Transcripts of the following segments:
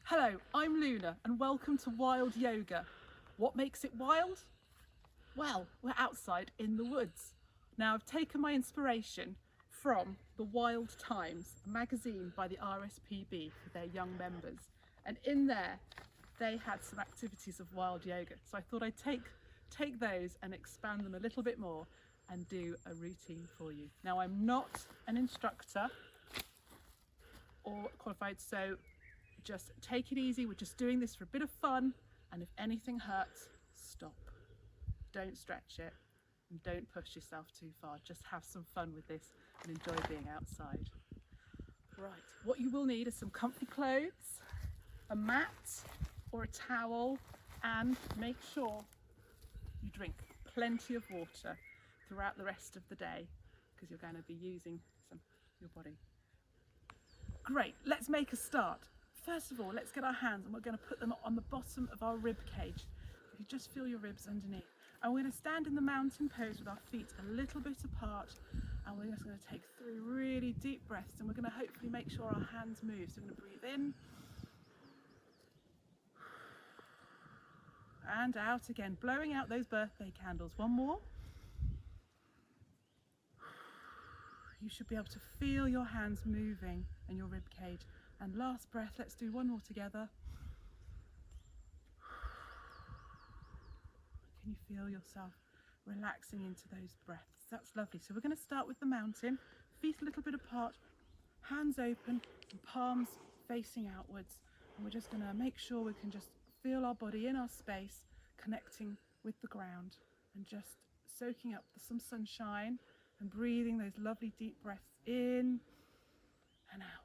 Hello, I'm Luna and welcome to Wild Yoga. What makes it wild? Well, we're outside in the woods. Now I've taken my inspiration from the Wild Times, a magazine by the RSPB for their young members. And in there, they had some activities of wild yoga. So I thought I'd take those and expand them a little bit more and do a routine for you. Now I'm not an instructor or qualified, so just take it easy. We're just doing this for a bit of fun, and if anything hurts, stop. Don't stretch it and don't push yourself too far. Just have some fun with this and enjoy being outside. Right, what you will need is some comfy clothes, a mat or a towel, and make sure you drink plenty of water throughout the rest of the day because you're going to be using your body. Great, let's make a start. First of all, let's get our hands and we're going to put them on the bottom of our rib cage. You just feel your ribs underneath. And we're going to stand in the mountain pose with our feet a little bit apart, and we're just going to take 3 really deep breaths, and we're going to hopefully make sure our hands move. So we're going to breathe in and out again, blowing out those birthday candles. One more. You should be able to feel your hands moving and your rib cage. And last breath, let's do one more together. Can you feel yourself relaxing into those breaths? That's lovely. So we're going to start with the mountain, feet a little bit apart, hands open, and palms facing outwards. And we're just going to make sure we can just feel our body in our space, connecting with the ground and just soaking up some sunshine and breathing those lovely deep breaths in and out.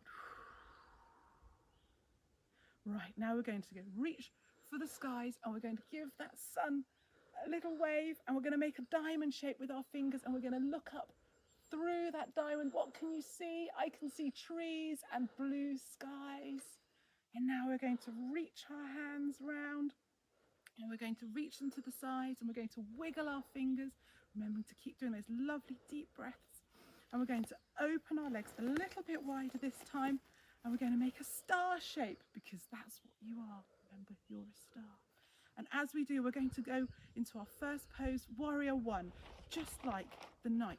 Right, now we're going to reach for the skies and we're going to give that sun a little wave, and we're going to make a diamond shape with our fingers, and we're going to look up through that diamond. What can you see? I can see trees and blue skies. And now we're going to reach our hands round and we're going to reach them to the sides, and we're going to wiggle our fingers, remembering to keep doing those lovely deep breaths. And we're going to open our legs a little bit wider this time, and we're going to make a star shape because that's what you are. Remember, you're a star. And as we do, we're going to go into our first pose, Warrior One, just like the knight,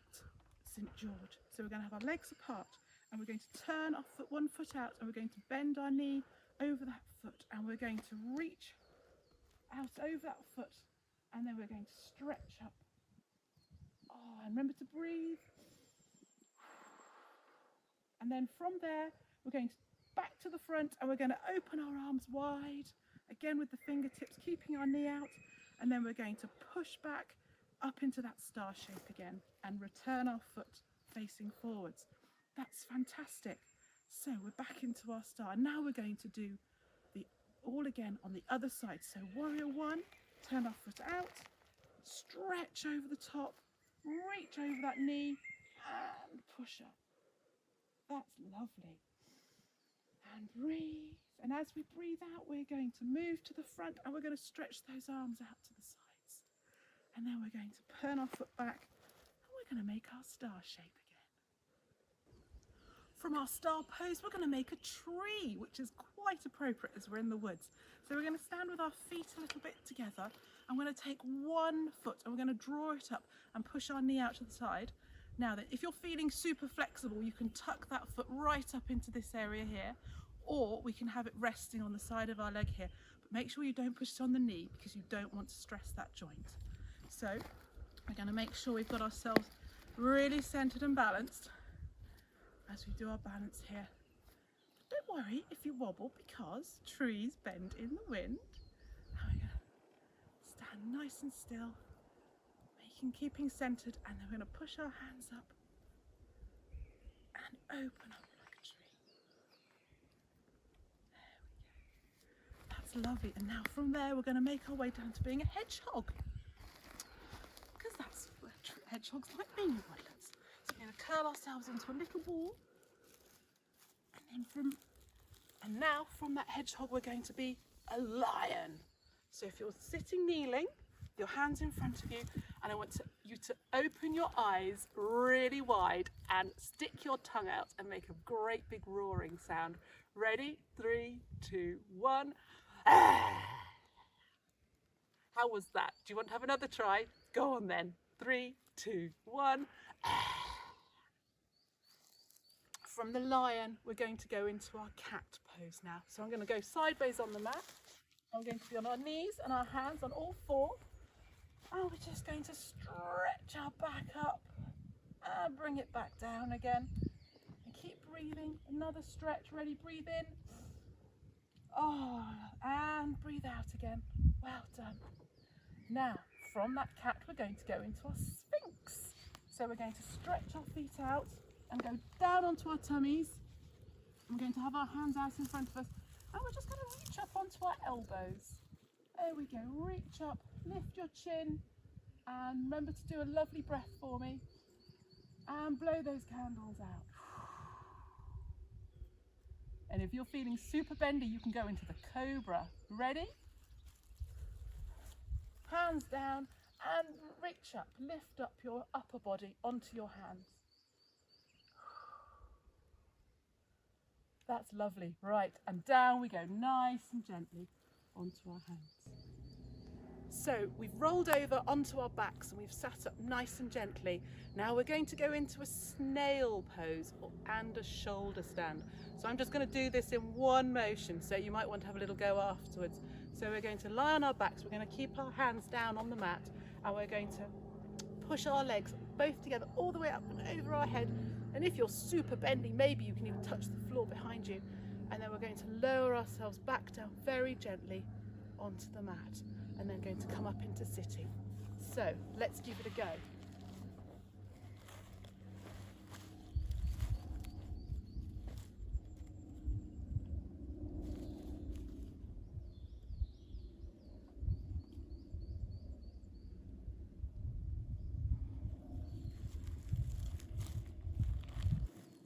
St. George. So we're going to have our legs apart, and we're going to turn our one foot out, and we're going to bend our knee over that foot, and we're going to reach out over that foot, and then we're going to stretch up. Oh, and remember to breathe. And then from there, we're going to back to the front, and we're going to open our arms wide, again with the fingertips, keeping our knee out, and then we're going to push back up into that star shape again and return our foot facing forwards. That's fantastic. So we're back into our star. Now we're going to do the all again on the other side. So Warrior One, turn our foot out, stretch over the top, reach over that knee and push up. That's lovely. And breathe. And as we breathe out, we're going to move to the front, and we're going to stretch those arms out to the sides. And then we're going to turn our foot back, and we're going to make our star shape again. From our star pose, we're going to make a tree, which is quite appropriate as we're in the woods. So we're going to stand with our feet a little bit together. I'm going to take one foot, and we're going to draw it up and push our knee out to the side. Now then, if you're feeling super flexible, you can tuck that foot right up into this area here, or we can have it resting on the side of our leg here. But make sure you don't push it on the knee because you don't want to stress that joint. So we're going to make sure we've got ourselves really centered and balanced as we do our balance here. Don't worry if you wobble because trees bend in the wind. Now we're going to stand nice and still, keeping centered, and then we're going to push our hands up and open up like a tree. There we go. That's lovely. And now from there we're going to make our way down to being a hedgehog, because that's what hedgehogs like being in woodlands. So we're going to curl ourselves into a little ball, and now from that hedgehog we're going to be a lion. So if you're sitting kneeling, your hands in front of you, and I want you to open your eyes really wide and stick your tongue out and make a great big roaring sound. Ready? 3, 2, 1. How was that? Do you want to have another try? Go on then. 3, 2, 1. From the lion, we're going to go into our cat pose now. So I'm going to go sideways on the mat. I'm going to be on our knees and our hands on all four. And we're just going to stretch our back up and bring it back down again. And keep breathing. Another stretch. Ready? Breathe in. Oh, and breathe out again. Well done. Now, from that cat, we're going to go into our sphinx. So we're going to stretch our feet out and go down onto our tummies. I'm going to have our hands out in front of us. And we're just going to reach up onto our elbows. There we go. Reach up, lift your chin, and remember to do a lovely breath for me. And blow those candles out. And if you're feeling super bendy, you can go into the cobra. Ready? Hands down and reach up. Lift up your upper body onto your hands. That's lovely. Right, and down we go, nice and gently onto our hands. So we've rolled over onto our backs and we've sat up nice and gently. Now we're going to go into a snail pose and a shoulder stand. So I'm just going to do this in one motion, so you might want to have a little go afterwards. So we're going to lie on our backs, we're going to keep our hands down on the mat, and we're going to push our legs both together all the way up and over our head. And if you're super bendy, maybe you can even touch the floor behind you. And then we're going to lower ourselves back down very gently onto the mat, and then going to come up into sitting. So let's give it a go.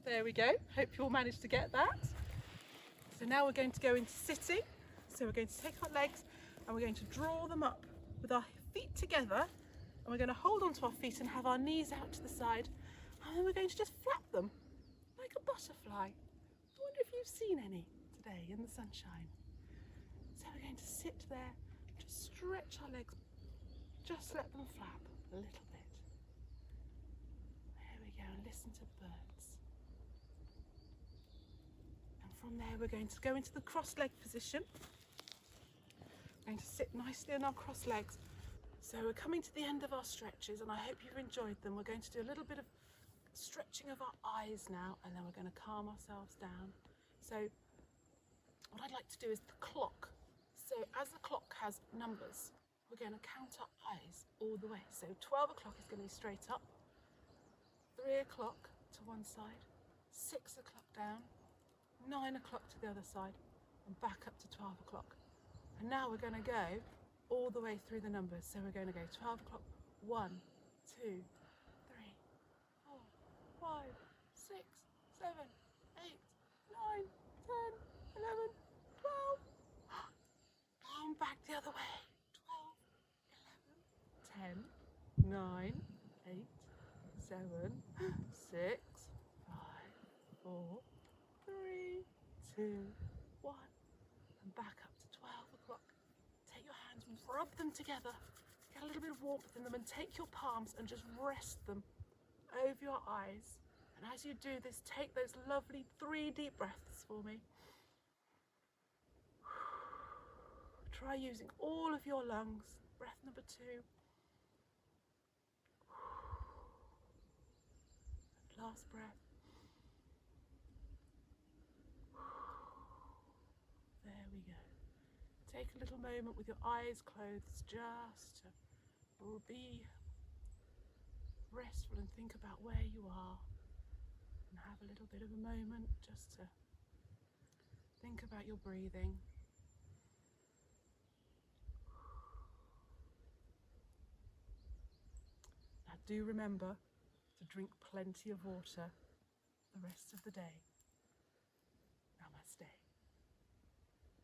There we go. Hope you all managed to get that. So now we're going to go into sitting. So we're going to take our legs and we're going to draw them up with our feet together, and we're going to hold onto our feet and have our knees out to the side, and then we're going to just flap them like a butterfly. I wonder if you've seen any today in the sunshine. So we're going to sit there, just stretch our legs, just let them flap a little bit. There we go, and listen to the birds. And from there we're going to go into the cross-leg position. We're going to sit nicely on our cross legs. So we're coming to the end of our stretches, and I hope you've enjoyed them. We're going to do a little bit of stretching of our eyes now, and then we're going to calm ourselves down. So what I'd like to do is the clock. So as the clock has numbers, we're going to count our eyes all the way. So 12 o'clock is going to be straight up, 3 o'clock to one side, 6 o'clock down, 9 o'clock to the other side, and back up to 12 o'clock. And now we're going to go all the way through the numbers. So we're going to go 12 o'clock, 1, 2, 3, 4, 5, 6, 7, 8, 9, 10, 11, 12. And back the other way. 12, 11, 10, 9, 8, 7, 6, 5, 4, 3, 2, 1. And back up to 12 o'clock. Take your hands, rub them together, get a little bit of warmth in them, and take your palms and just rest them over your eyes. And as you do this, take those lovely 3 deep breaths for me. Try using all of your lungs. Breath number 2. And last breath. There we go. Take a little moment with your eyes closed just to be restful and think about where you are, and have a little bit of a moment just to think about your breathing. Now do remember to drink plenty of water the rest of the day.